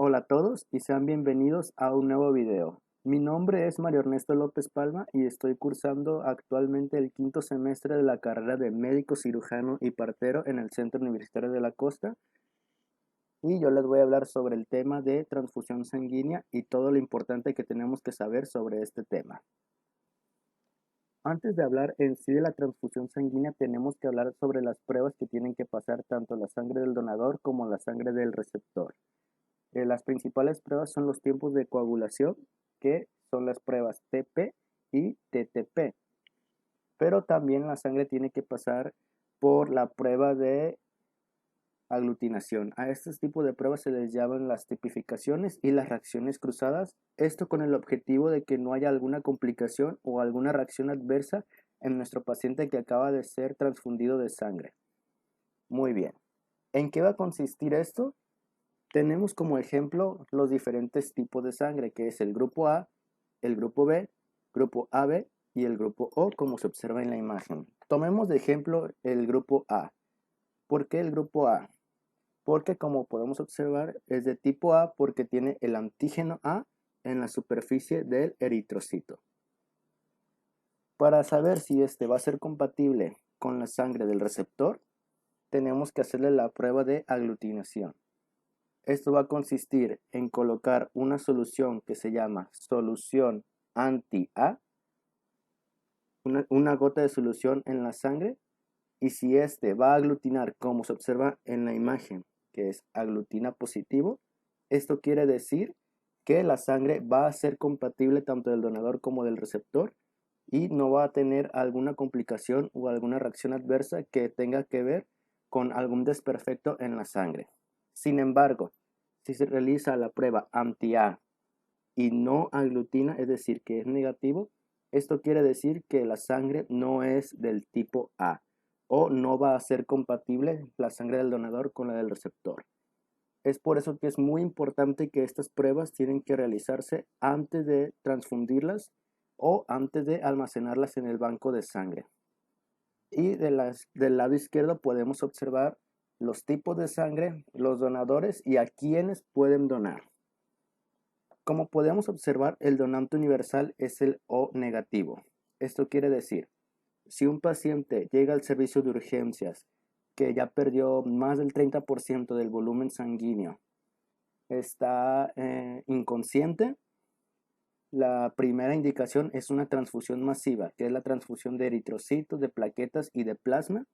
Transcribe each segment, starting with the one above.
Hola a todos y sean bienvenidos a un nuevo video. Mi nombre es Mario Ernesto López Palma y estoy cursando actualmente el quinto semestre de la carrera de médico cirujano y partero en el Centro Universitario de la Costa, y yo les voy a hablar sobre el tema de transfusión sanguínea y todo lo importante que tenemos que saber sobre este tema. Antes de hablar en sí de la transfusión sanguínea, tenemos que hablar sobre las pruebas que tienen que pasar tanto la sangre del donador como la sangre del receptor. Las principales pruebas son los tiempos de coagulación, que son las pruebas TP y TTP. Pero también la sangre tiene que pasar por la prueba de aglutinación. A estos tipos de pruebas se les llaman las tipificaciones y las reacciones cruzadas. Esto con el objetivo de que no haya alguna complicación o alguna reacción adversa en nuestro paciente que acaba de ser transfundido de sangre. Muy bien. ¿En qué va a consistir esto? Tenemos como ejemplo los diferentes tipos de sangre, que es el grupo A, el grupo B, grupo AB y el grupo O, como se observa en la imagen. Tomemos de ejemplo el grupo A. ¿Por qué el grupo A? Porque como podemos observar es de tipo A porque tiene el antígeno A en la superficie del eritrocito. Para saber si este va a ser compatible con la sangre del receptor, tenemos que hacerle la prueba de aglutinación. Esto va a consistir en colocar una solución que se llama solución anti-A, una gota de solución en la sangre, y si este va a aglutinar como se observa en la imagen, que es aglutina positivo, esto quiere decir que la sangre va a ser compatible tanto del donador como del receptor y no va a tener alguna complicación o alguna reacción adversa que tenga que ver con algún desperfecto en la sangre. Sin embargo, si se realiza la prueba anti-A y no aglutina, es decir, que es negativo, esto quiere decir que la sangre no es del tipo A o no va a ser compatible la sangre del donador con la del receptor. Es por eso que es muy importante que estas pruebas tienen que realizarse antes de transfundirlas o antes de almacenarlas en el banco de sangre. Y del lado izquierdo podemos observar los tipos de sangre, los donadores y a quienes pueden donar. Como podemos observar, el donante universal es el O negativo. Esto quiere decir, si un paciente llega al servicio de urgencias que ya perdió más del 30% del volumen sanguíneo, está inconsciente, la primera indicación es una transfusión masiva, que es la transfusión de eritrocitos, de plaquetas y de plasma,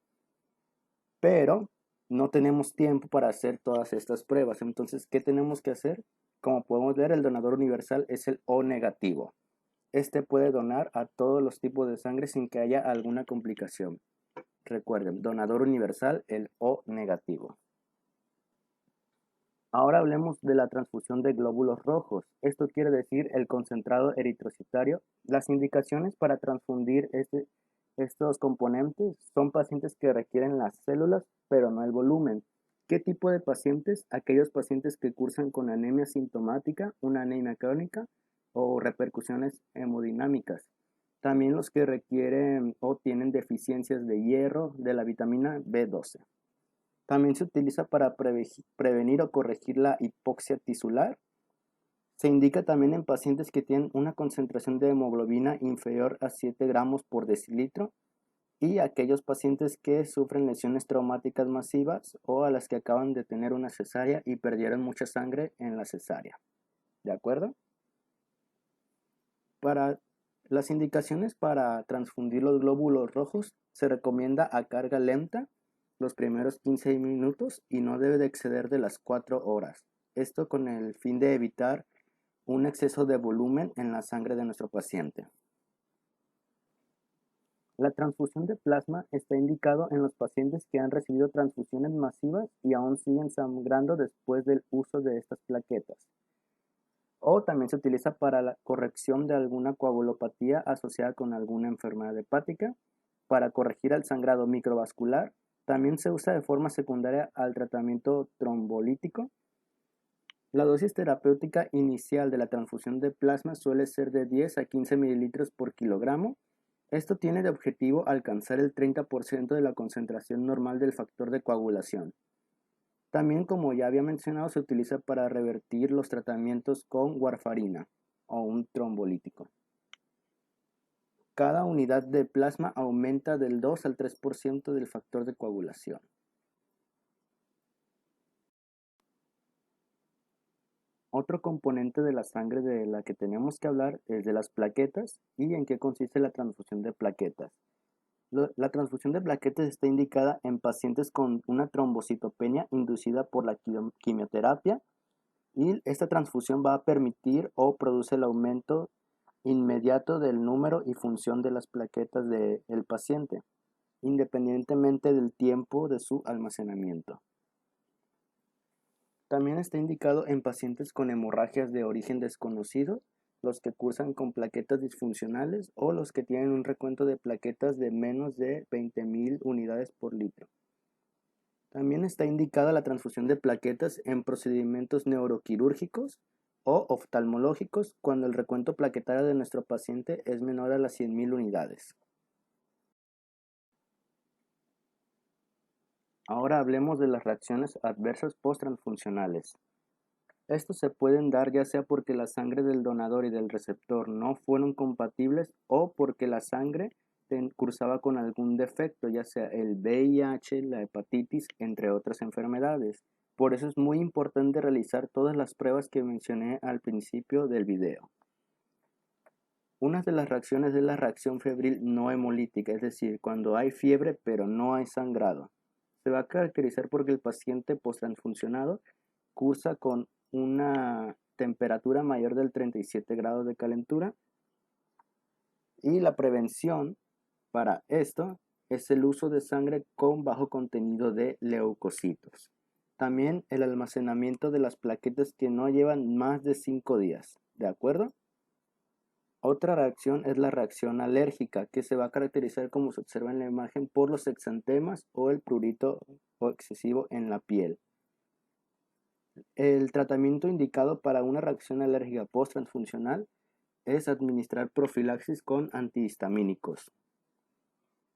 pero no tenemos tiempo para hacer todas estas pruebas. Entonces, ¿qué tenemos que hacer? Como podemos ver, el donador universal es el O negativo. Este puede donar a todos los tipos de sangre sin que haya alguna complicación. Recuerden, donador universal, el O negativo. Ahora hablemos de la transfusión de glóbulos rojos. Esto quiere decir el concentrado eritrocitario. Las indicaciones para transfundir estos componentes son pacientes que requieren las células, pero no el volumen. ¿Qué tipo de pacientes? Aquellos pacientes que cursan con anemia sintomática, una anemia crónica o repercusiones hemodinámicas. También los que requieren o tienen deficiencias de hierro, de la vitamina B12. También se utiliza para prevenir o corregir la hipoxia tisular. Se indica también en pacientes que tienen una concentración de hemoglobina inferior a 7 gramos por decilitro y aquellos pacientes que sufren lesiones traumáticas masivas o a las que acaban de tener una cesárea y perdieron mucha sangre en la cesárea. ¿De acuerdo? Para las indicaciones para transfundir los glóbulos rojos se recomienda a carga lenta los primeros 15 minutos y no debe de exceder de las 4 horas. Esto con el fin de evitar un exceso de volumen en la sangre de nuestro paciente. La transfusión de plasma está indicado en los pacientes que han recibido transfusiones masivas y aún siguen sangrando después del uso de estas plaquetas. O también se utiliza para la corrección de alguna coagulopatía asociada con alguna enfermedad hepática, para corregir el sangrado microvascular. También se usa de forma secundaria al tratamiento trombolítico. La dosis terapéutica inicial de la transfusión de plasma suele ser de 10 a 15 mililitros por kilogramo. Esto tiene de objetivo alcanzar el 30% de la concentración normal del factor de coagulación. También, como ya había mencionado, se utiliza para revertir los tratamientos con warfarina o un trombolítico. Cada unidad de plasma aumenta del 2 al 3% del factor de coagulación. Otro componente de la sangre de la que tenemos que hablar es de las plaquetas y en qué consiste la transfusión de plaquetas. La transfusión de plaquetas está indicada en pacientes con una trombocitopenia inducida por la quimioterapia, y esta transfusión va a permitir o produce el aumento inmediato del número y función de las plaquetas del paciente, independientemente del tiempo de su almacenamiento. También está indicado en pacientes con hemorragias de origen desconocido, los que cursan con plaquetas disfuncionales o los que tienen un recuento de plaquetas de menos de 20.000 unidades por litro. También está indicada la transfusión de plaquetas en procedimientos neuroquirúrgicos o oftalmológicos cuando el recuento plaquetario de nuestro paciente es menor a las 100.000 unidades. Ahora hablemos de las reacciones adversas posttransfuncionales. Estos se pueden dar ya sea porque la sangre del donador y del receptor no fueron compatibles o porque la sangre cursaba con algún defecto, ya sea el VIH, la hepatitis, entre otras enfermedades. Por eso es muy importante realizar todas las pruebas que mencioné al principio del video. Una de las reacciones es la reacción febril no hemolítica, es decir, cuando hay fiebre pero no hay sangrado. Se va a caracterizar porque el paciente posttransfusionado cursa con una temperatura mayor del 37 grados de calentura, y la prevención para esto es el uso de sangre con bajo contenido de leucocitos. También el almacenamiento de las plaquetas que no llevan más de 5 días, ¿de acuerdo? Otra reacción es la reacción alérgica, que se va a caracterizar, como se observa en la imagen, por los exantemas o el prurito excesivo en la piel. El tratamiento indicado para una reacción alérgica posttransfuncional es administrar profilaxis con antihistamínicos.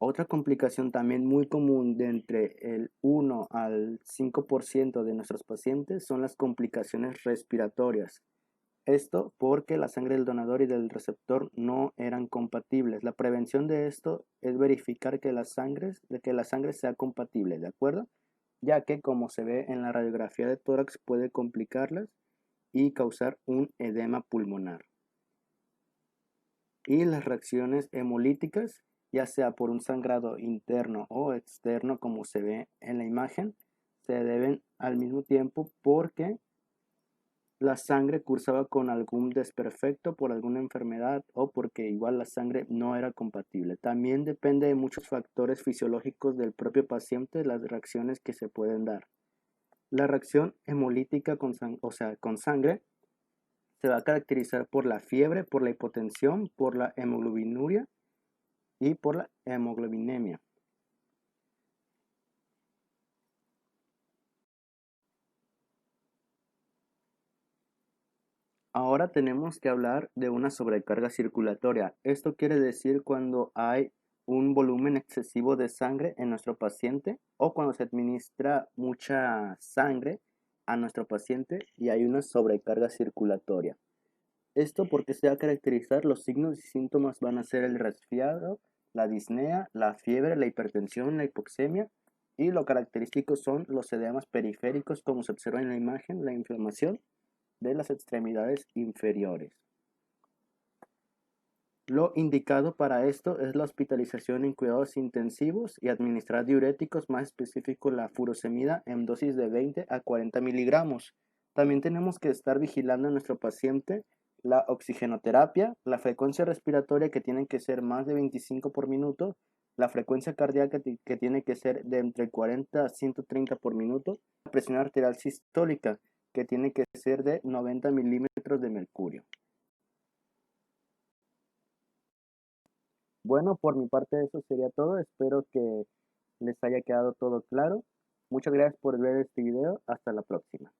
Otra complicación también muy común de entre el 1 al 5% de nuestros pacientes son las complicaciones respiratorias. Esto porque la sangre del donador y del receptor no eran compatibles. La prevención de esto es verificar que la sangre sea compatible, ¿de acuerdo? Ya que, como se ve en la radiografía de tórax, puede complicarlas y causar un edema pulmonar. Y las reacciones hemolíticas, ya sea por un sangrado interno o externo, como se ve en la imagen, se deben al mismo tiempo porque la sangre cursaba con algún desperfecto por alguna enfermedad o porque igual la sangre no era compatible. También depende de muchos factores fisiológicos del propio paciente las reacciones que se pueden dar. La reacción hemolítica con sangre se va a caracterizar por la fiebre, por la hipotensión, por la hemoglobinuria y por la hemoglobinemia. Ahora tenemos que hablar de una sobrecarga circulatoria. Esto quiere decir cuando hay un volumen excesivo de sangre en nuestro paciente o cuando se administra mucha sangre a nuestro paciente y hay una sobrecarga circulatoria. Esto porque se va a caracterizar, los signos y síntomas van a ser el resfriado, la disnea, la fiebre, la hipertensión, la hipoxemia, y lo característico son los edemas periféricos, como se observa en la imagen, la inflamación de las extremidades inferiores. Lo indicado para esto es la hospitalización en cuidados intensivos y administrar diuréticos, más específico la furosemida en dosis de 20 a 40 miligramos. También tenemos que estar vigilando a nuestro paciente la oxigenoterapia, la frecuencia respiratoria, que tiene que ser más de 25 por minuto, la frecuencia cardíaca, que tiene que ser de entre 40 a 130 por minuto, la presión arterial sistólica, que tiene que ser de 90 milímetros de mercurio. Bueno, por mi parte eso sería todo. Espero que les haya quedado todo claro. Muchas gracias por ver este video. Hasta la próxima.